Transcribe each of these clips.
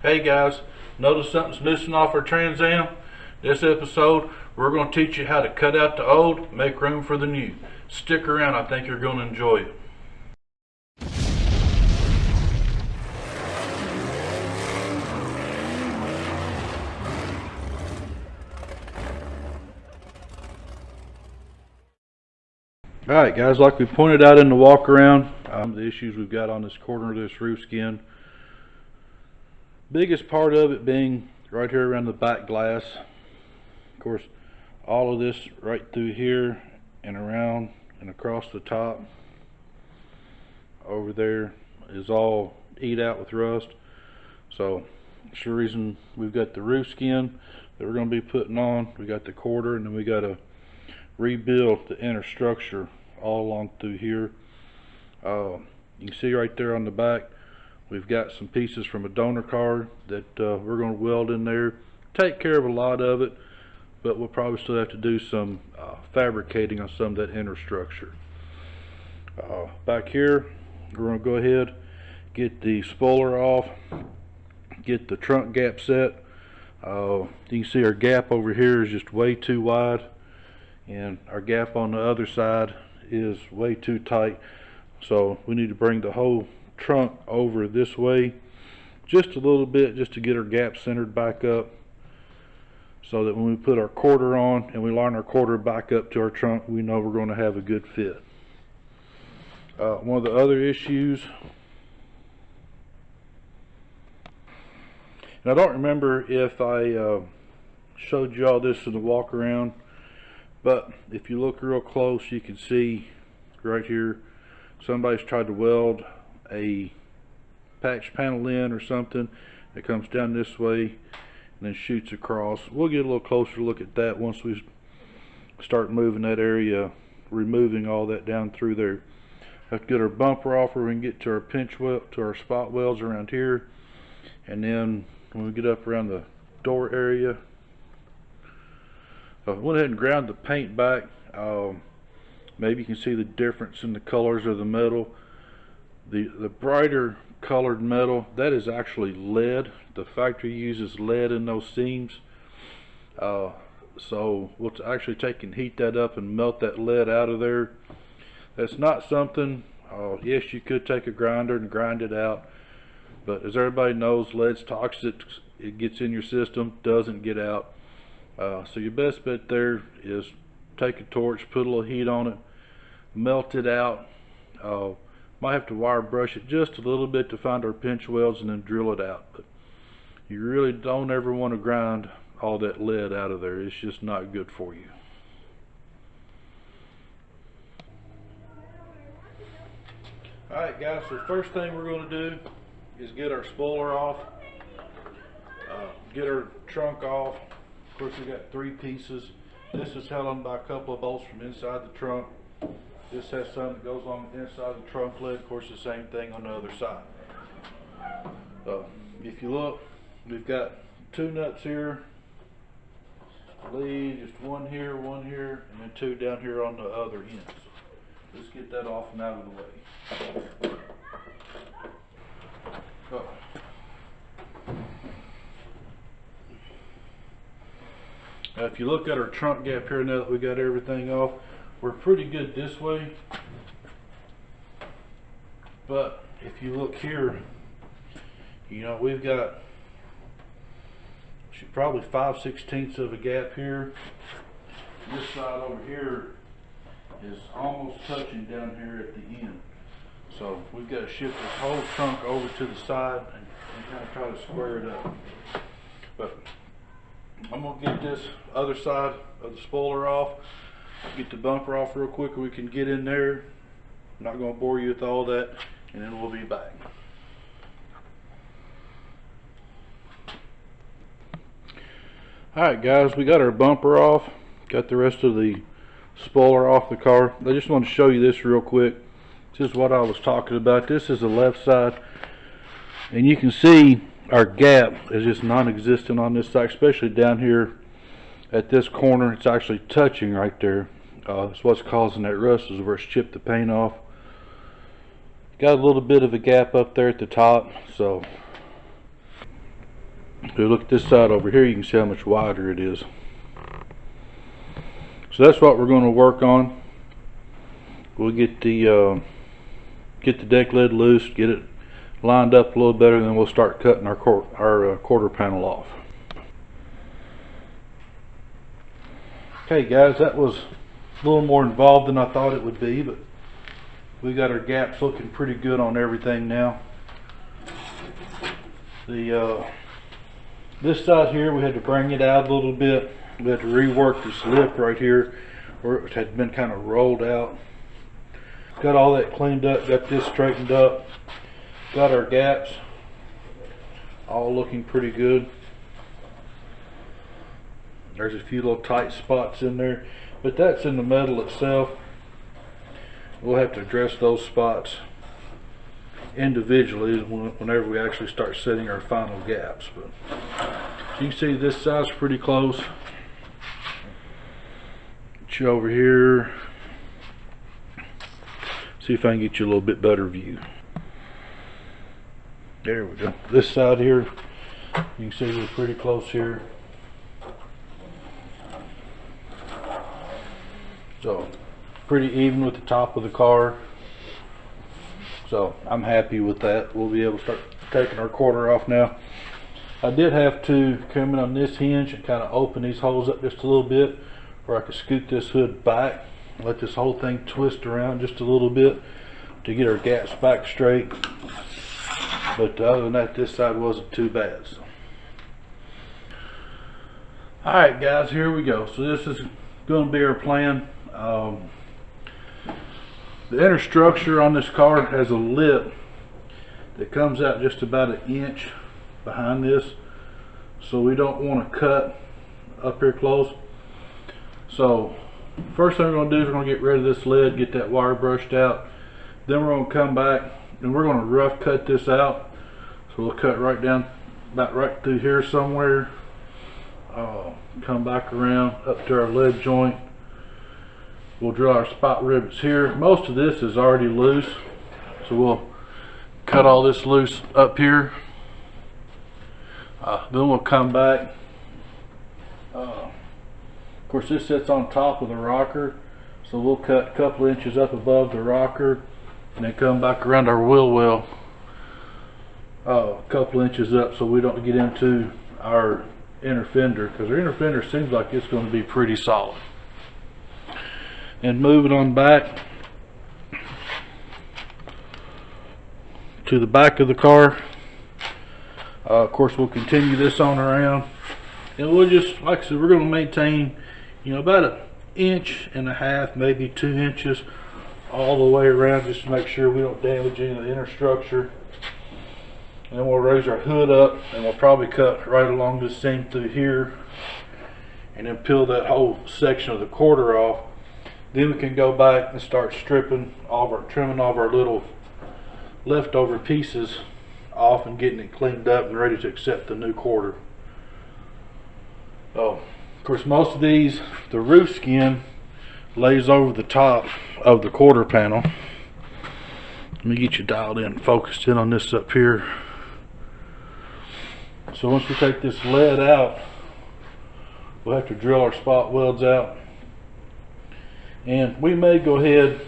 Hey guys, notice something's missing off our Trans Am? This episode, we're going to teach you how to cut out the old, make room for the new. Stick around, I think you're going to enjoy it. Alright guys, like we pointed out in the walk around, the issues we've got on this corner of this roof skin. Biggest part of it being right here around the back glass. Of course, all of this right through here and around and across the top over there is all eat out with rust. So that's the reason we've got the roof skin that we're going to be putting on. We got the quarter, and then we got to rebuild the inner structure all along through here. You can see right there on the back we've got some pieces from a donor card that we're going to weld in there. Take care of a lot of it, but we'll probably still have to do some fabricating on some of that inner structure. Back here we're going to go ahead, get the spoiler off, get the trunk gap set. You can see our gap over here is just way too wide, and our gap on the other side is way too tight. So we need to bring the whole trunk over this way just a little bit, just to get our gap centered back up, so that when we put our quarter on and we line our quarter back up to our trunk, we know we're going to have a good fit. One of the other issues, and I don't remember if I showed you all this in the walk around, but if you look real close, you can see right here somebody's tried to weld a patch panel in or something that comes down this way and then shoots across. We'll get a little closer look at that once we start moving that area, removing all that down through there. Have to get our bumper off where we can get to our pinch weld, to our spot welds around here, and then when we get up around the door area, I went ahead and ground the paint back. Maybe you can see the difference in the colors of the metal. The brighter colored metal, that is actually lead. The factory uses lead in those seams. So we'll actually take and heat that up and melt that lead out of there. That's not something, yes, you could take a grinder and grind it out, but as everybody knows, lead's toxic. It gets in your system, doesn't get out. So your best bet there is take a torch, put a little heat on it, melt it out. Might have to wire brush it just a little bit to find our pinch welds and then drill it out. But you really don't ever want to grind all that lead out of there. It's just not good for you. Alright guys, so the first thing we're going to do is get our spoiler off, get our trunk off. Of course, we got three pieces. This is held on by a couple of bolts from inside the trunk. This has something that goes on the inside of the trunk lid. Of course, the same thing on the other side. If you look, we've got two nuts here, lead, just one here, and then two down here on the other end. So let's get that off and out of the way. Now, if you look at our trunk gap here, now that we got everything off, we're pretty good this way. But if you look here, you know, we've got probably 5/16 of a gap here. This side over here is almost touching down here at the end. So we've got to shift this whole trunk over to the side and kind of try to square it up. But I'm going to get this other side of the spoiler off, get the bumper off real quick, we can get in there. I'm not going to bore you with all that, and then we'll be back. Alright guys, we got our bumper off, got the rest of the spoiler off the car. I just want to show you this real quick. This is what I was talking about. This is the left side, and you can see our gap is just non-existent on this side, especially down here at this corner. It's actually touching right there. That's what's causing that rust, is where it's chipped the paint off. Got a little bit of a gap up there at the top, so If you look at this side over here, you can see how much wider it is. So that's what we're going to work on. We'll get the deck lid loose, get it lined up a little better, and then we'll start cutting our quarter panel off. Okay guys, that was a little more involved than I thought it would be, but we got our gaps looking pretty good on everything now. This side here, we had to bring it out a little bit. We had to rework this lip right here where it had been kind of rolled out. Got all that cleaned up, got this straightened up, got our gaps all looking pretty good. There's a few little tight spots in there, but that's in the metal itself. We'll have to address those spots individually whenever we actually start setting our final gaps. But you can see this side's pretty close. Get you over here. See if I can get you a little bit better view. There we go. This side here, you can see we're pretty close here. So pretty even with the top of the car. So I'm happy with that. We'll be able to start taking our quarter off now. I did have to come in on this hinge and kind of open these holes up just a little bit, where I could scoot this hood back, let this whole thing twist around just a little bit to get our gaps back straight. But other than that, this side wasn't too bad. So. Alright guys, here we go. So this is going to be our plan. The inner structure on this car has a lip that comes out just about an inch behind this, so we don't want to cut up here close. So first thing we're going to do is we're going to get rid of this lid, get that wire brushed out. Then we're going to come back and we're going to rough cut this out. So we'll cut right down, about right through here somewhere. Come back around up to our lid joint. We'll drill our spot rivets here. Most of this is already loose, so we'll cut all this loose up here. Then we'll come back. Of course, this sits on top of the rocker, so we'll cut a couple inches up above the rocker, and then come back around our wheel well a couple inches up, so we don't get into our inner fender, because our inner fender seems like it's going to be pretty solid. And moving on back to the back of the car, of course we'll continue this on around, and we'll just, like I said, we're going to maintain, you know, about 1.5 inches, maybe 2 inches all the way around, just to make sure we don't damage any of the inner structure. And then we'll raise our hood up, and we'll probably cut right along this seam through here, and then peel that whole section of the quarter off. Then we can go back and start stripping all of our, trimming all of our little leftover pieces off and getting it cleaned up and ready to accept the new quarter. So, of course, most of these, the roof skin lays over the top of the quarter panel. Let me get you dialed in, focused in on this up here. So once we take this lead out, we'll have to drill our spot welds out. And we may go ahead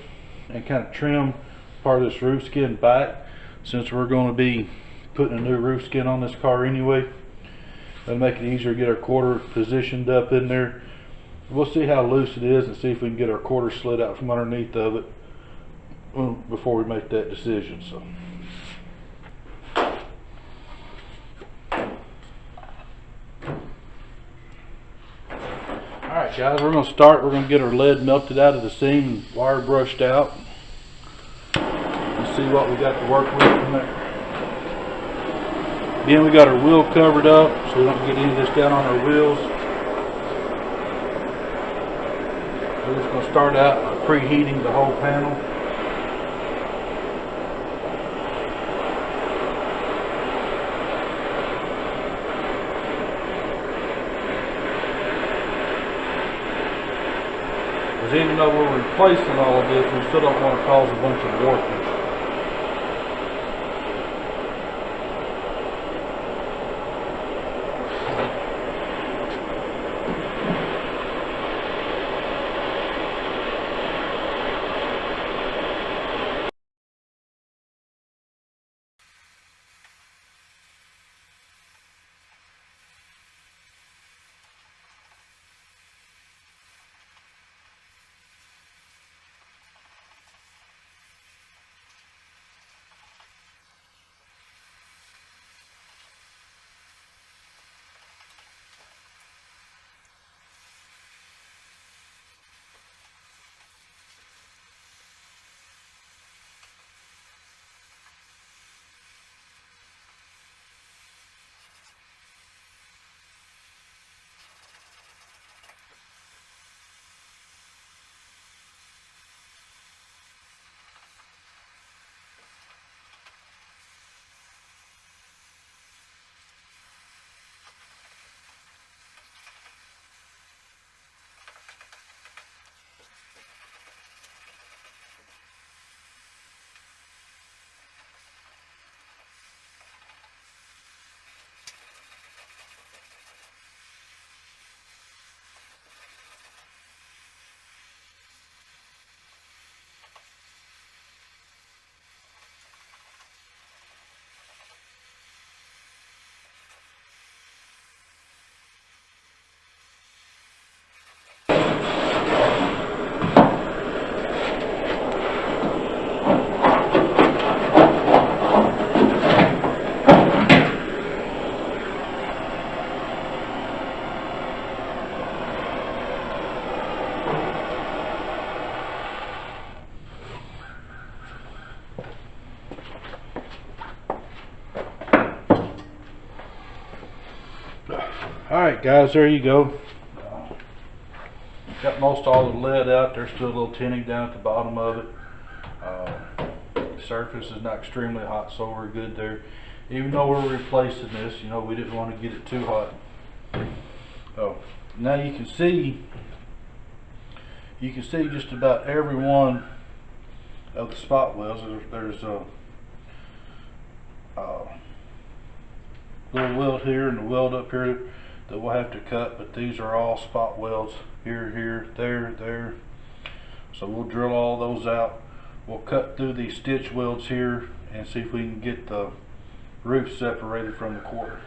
and kind of trim part of this roof skin back, since we're going to be putting a new roof skin on this car anyway. That'll make it easier to get our quarter positioned up in there. We'll see how loose it is and see if we can get our quarter slid out from underneath of it before we make that decision. So. Alright guys, we're going to start. We're going to get our lead melted out of the seam and wire brushed out. Let's see what we got to work with from there. Again, we got our wheel covered up so we don't get any of this down on our wheels. We're just going to start out by preheating the whole panel. Because even though we're replacing all of this, we still don't want to cause a bunch of warpage. Alright guys, there you go. Got most all the lead out. There's still a little tinning down at the bottom of it. The surface is not extremely hot, so we're good there. Even though we're replacing this, you know, we didn't want to get it too hot. Oh, now you can see just about every one of the spot welds. There's a little weld here and a weld up here that we'll have to cut, but these are all spot welds here, here, there, there. So we'll drill all those out. We'll cut through these stitch welds here and see if we can get the roof separated from the quarter.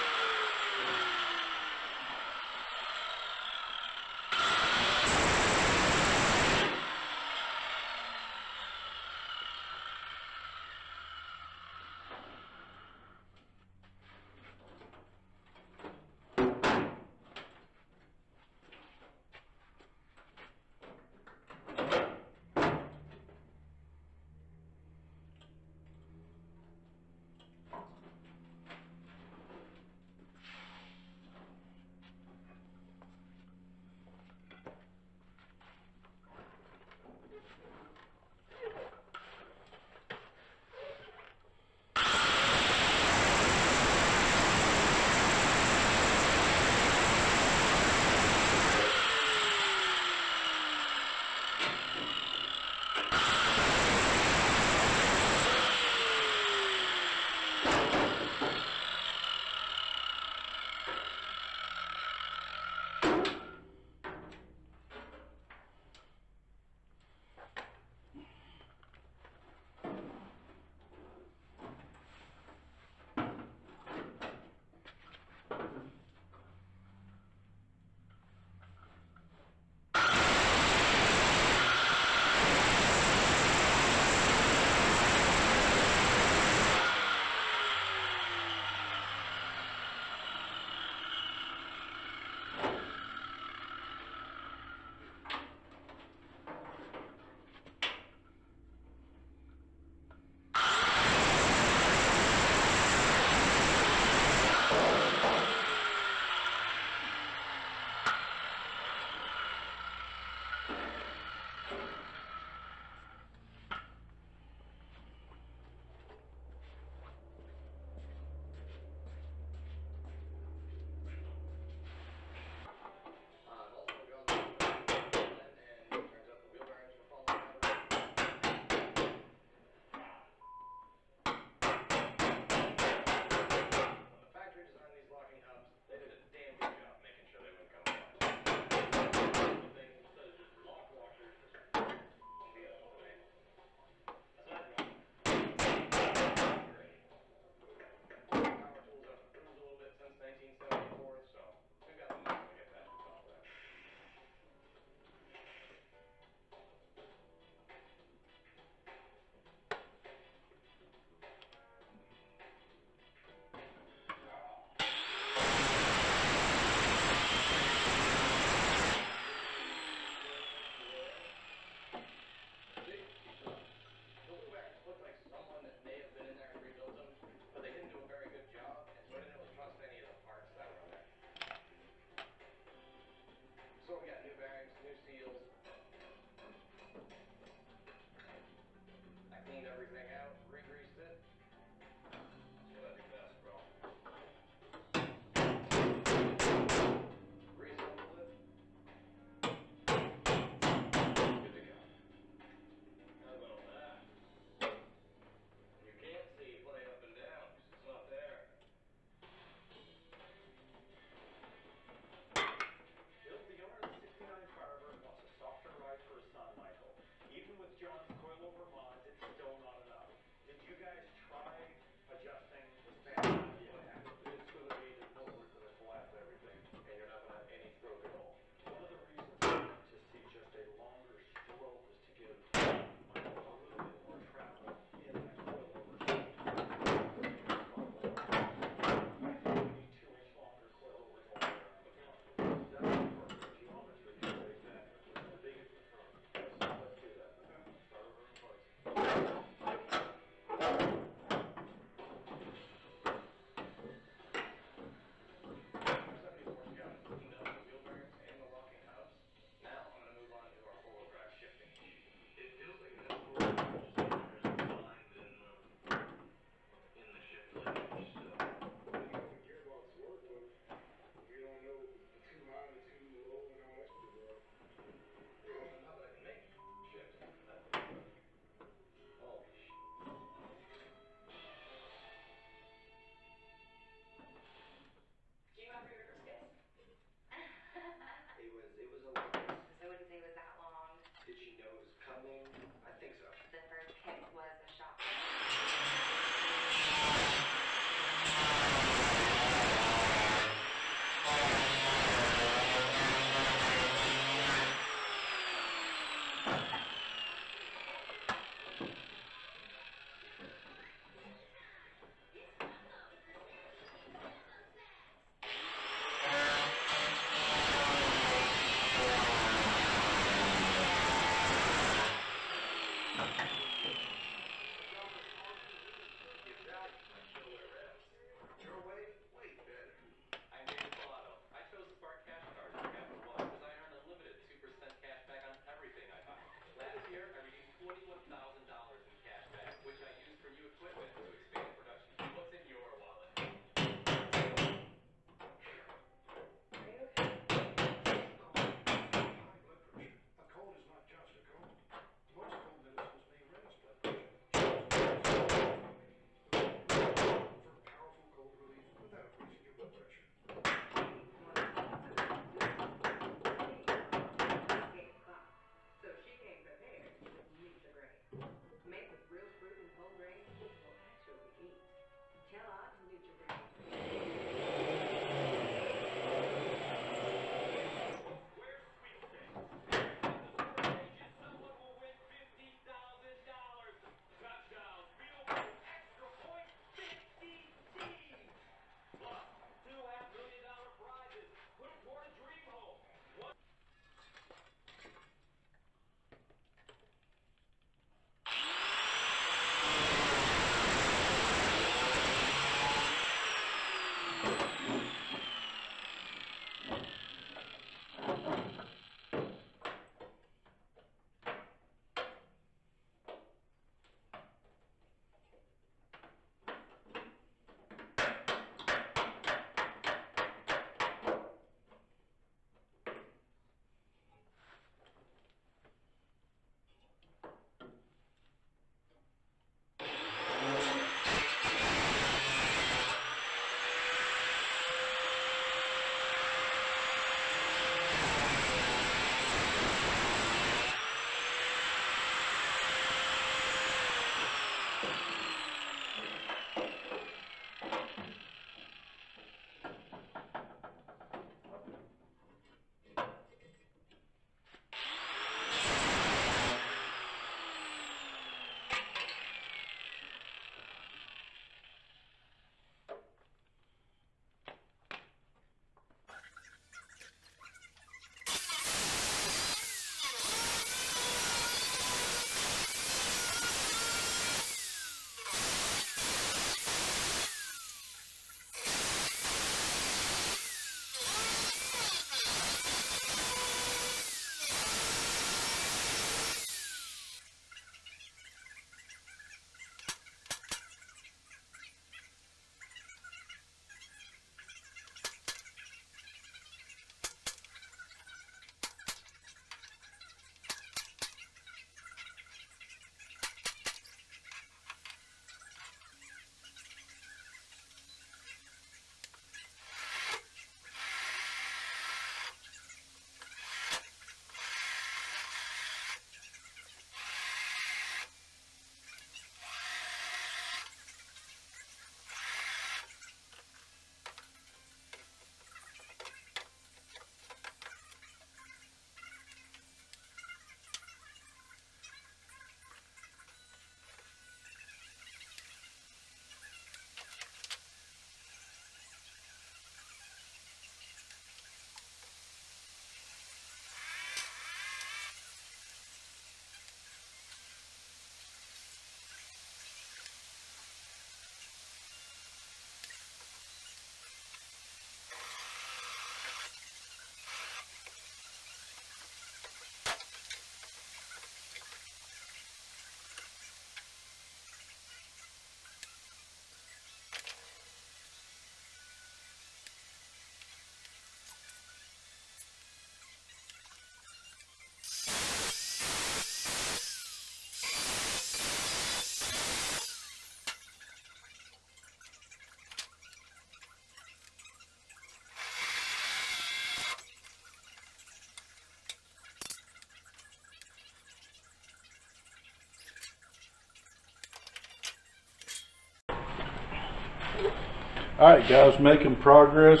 Alright guys, making progress.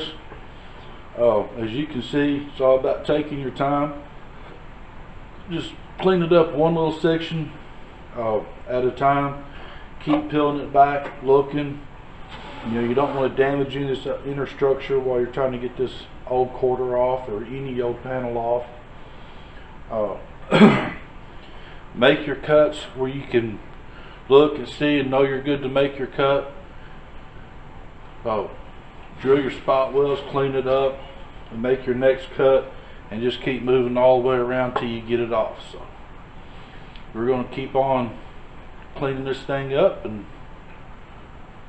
As you can see, it's all about taking your time. Just clean it up one little section at a time. Keep peeling it back, looking. You know, you don't want to damage any of this inner structure while you're trying to get this old quarter off or any old panel off. Make your cuts where you can look and see and know you're good to make your cut. Drill your spot wells, clean it up, and make your next cut, and just keep moving all the way around till you get it off. So we're going to keep on cleaning this thing up, and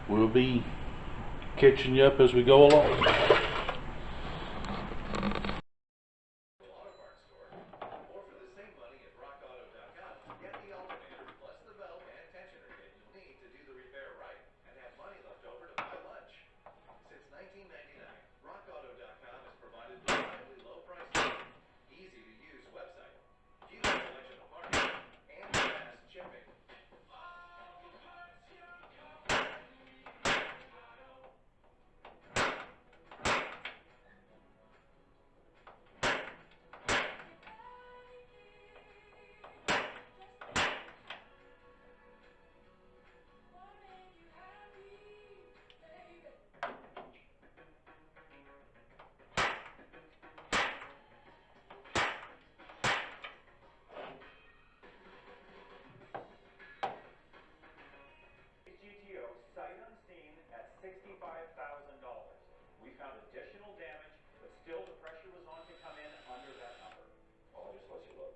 we'll be catching you up as we go along. Sight unseen at $65,000. We found additional damage, but still the pressure was on to come in under that number. I'll just let you look.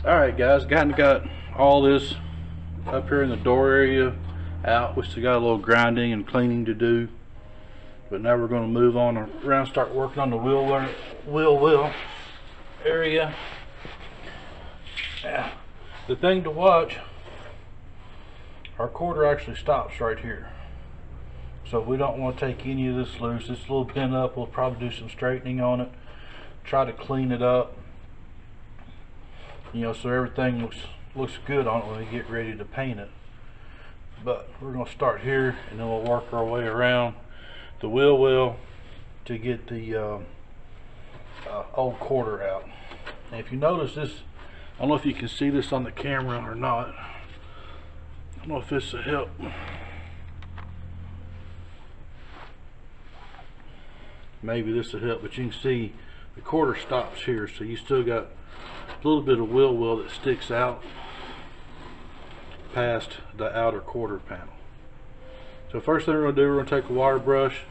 Alright guys, got all this up here in the door area out. We still got a little grinding and cleaning to do, but now we're going to move on around, start working on the wheel well area. Now, the thing to watch, our quarter actually stops right here, so we don't want to take any of this loose. It's a little bent up. We'll probably do some straightening on it, try to clean it up, you know, so everything looks good on it when we get ready to paint it. But we're going to start here, and then we'll work our way around the wheel well to get the old quarter out. And if you notice this, I don't know if you can see this on the camera or not. I don't know if this will help. Maybe this will help, but you can see the quarter stops here, so you still got a little bit of wheel well that sticks out. past the outer quarter panel. So first thing we're going to do, we're going to take a wire brush,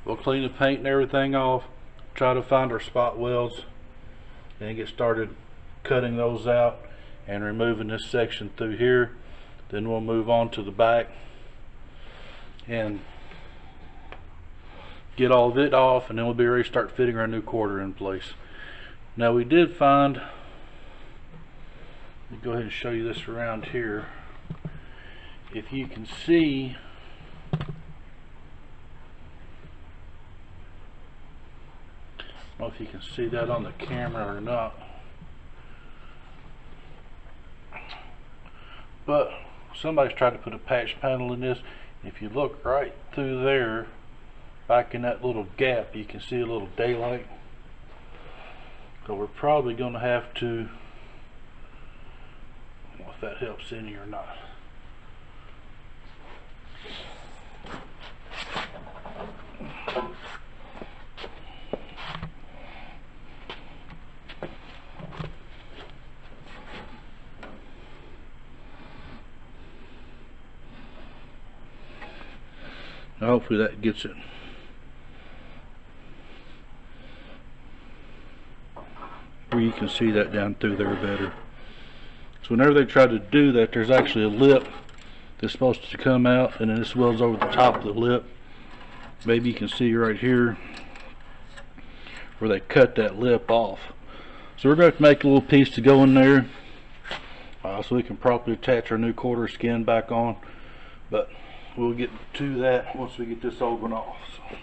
we'll clean the paint and everything off, try to find our spot welds, and get started cutting those out and removing this section through here. Then we'll move on to the back and get all of it off, and then we'll be ready to start fitting our new quarter in place. Now we did find, let me go ahead and show you this around here. If you can see, I don't know if you can see that on the camera or not, but somebody's tried to put a patch panel in this. If you look right through there, back in that little gap, you can see a little daylight. So we're probably going to have to, I don't know if that helps any or not. Hopefully that gets it. Where you can see that down through there better. So whenever they try to do that, there's actually a lip that's supposed to come out, and then this welds over the top of the lip. Maybe you can see right here where they cut that lip off. So we're going to make a little piece to go in there so we can properly attach our new quarter skin back on, but we'll get to that once we get this old one off. So.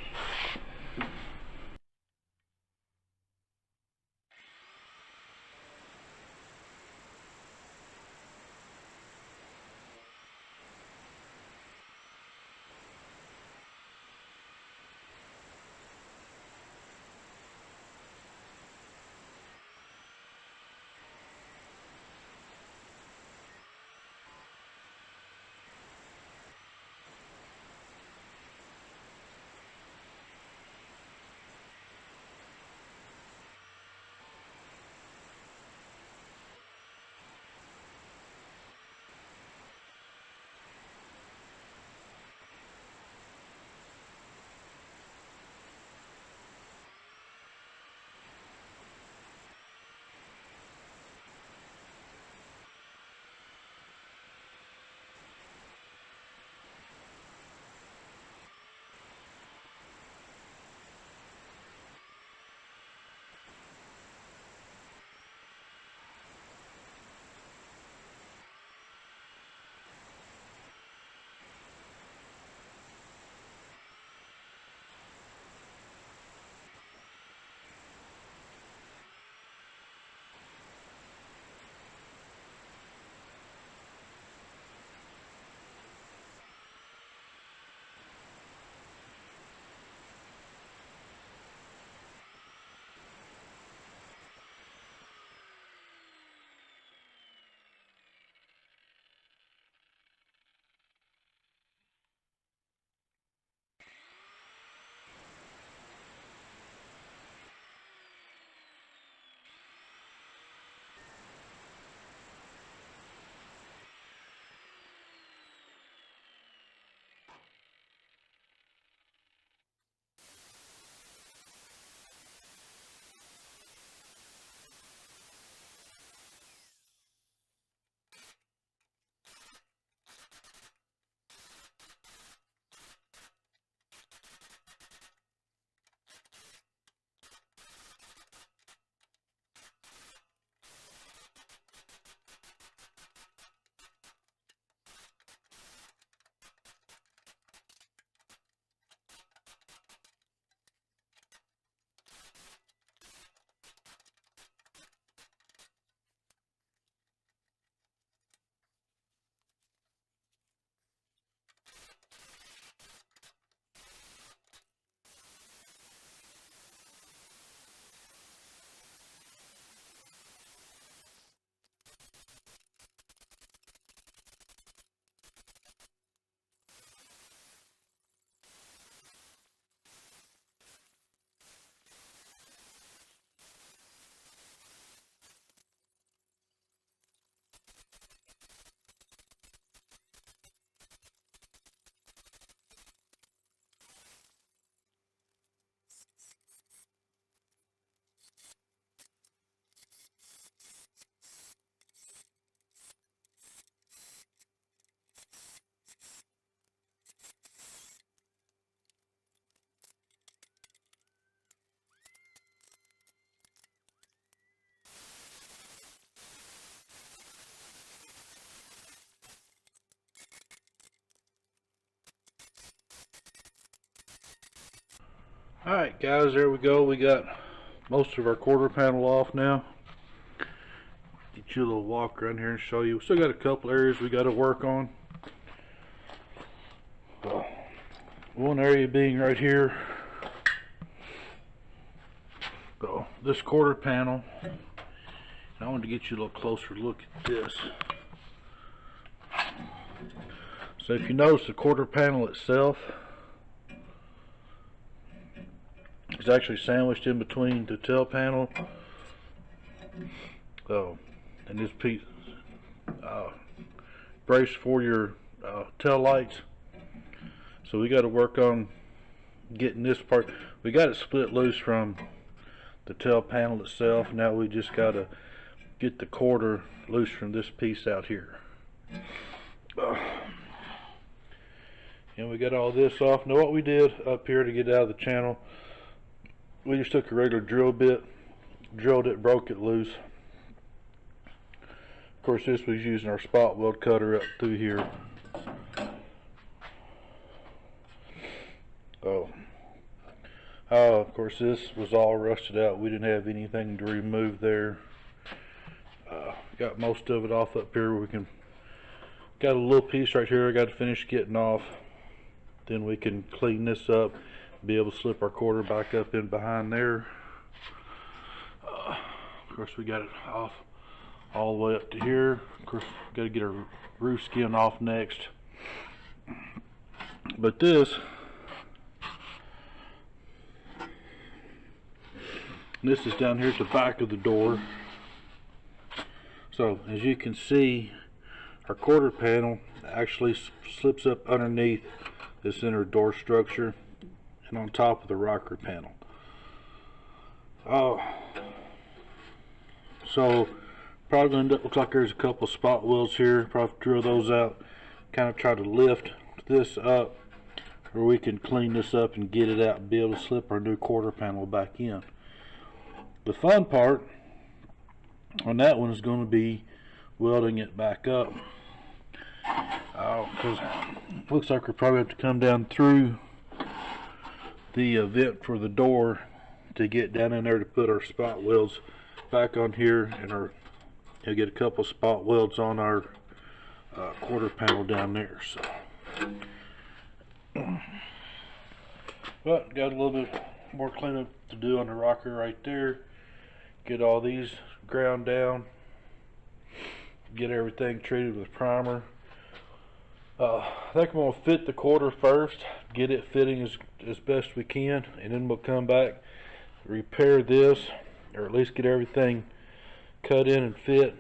Alright guys, there we go. We got most of our quarter panel off now. Get you a little walk around here and show you. We still got a couple areas we got to work on. One area being right here. So this quarter panel, I wanted to get you a little closer look at this. So if you notice, the quarter panel itself is actually sandwiched in between the tail panel. So, and this piece brace for your tail lights. So we got to work on getting this part. We got it split loose from the tail panel itself. Now we just got to get the quarter loose from this piece out here. And we got all this off. Now what we did up here to get out of the channel, we just took a regular drill bit, drilled it, broke it loose. Of course this was using our spot weld cutter up through here. Of course this was all rusted out. We didn't have anything to remove there. Got most of it off up here. We can got a little piece right here I got to finish getting off. Then we can clean this up, be able to slip our quarter back up in behind there. Of course we got it off all the way up to here. Of course we got to get our roof skin off next. But this is down here at the back of the door. So as you can see, our quarter panel actually slips up underneath this inner door structure and on top of the rocker panel. So probably going to look like there's a couple spot welds here. Probably drill those out, kind of try to lift this up where we can clean this up and get it out and be able to slip our new quarter panel back in. The fun part on that one is going to be welding it back up. Because it looks like we're probably have to come down through the vent for the door to get down in there to put our spot welds back on here, and you'll get a couple spot welds on our quarter panel down there. So, but got a little bit more cleanup to do on the rocker right there. Get all these ground down, get everything treated with primer. I think I'm going to fit the quarter first, get it fitting as best we can, and then we'll come back, repair this, or at least get everything cut in and fit.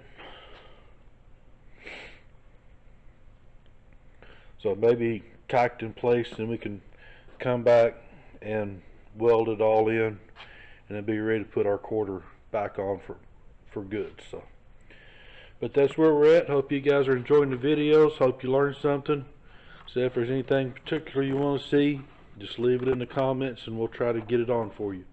So maybe tacked in place, then we can come back and weld it all in, and then be ready to put our quarter back on for good. So, but that's where we're at. Hope you guys are enjoying the videos. Hope you learned something. So if there's anything particular you want to see, just leave it in the comments and we'll try to get it on for you.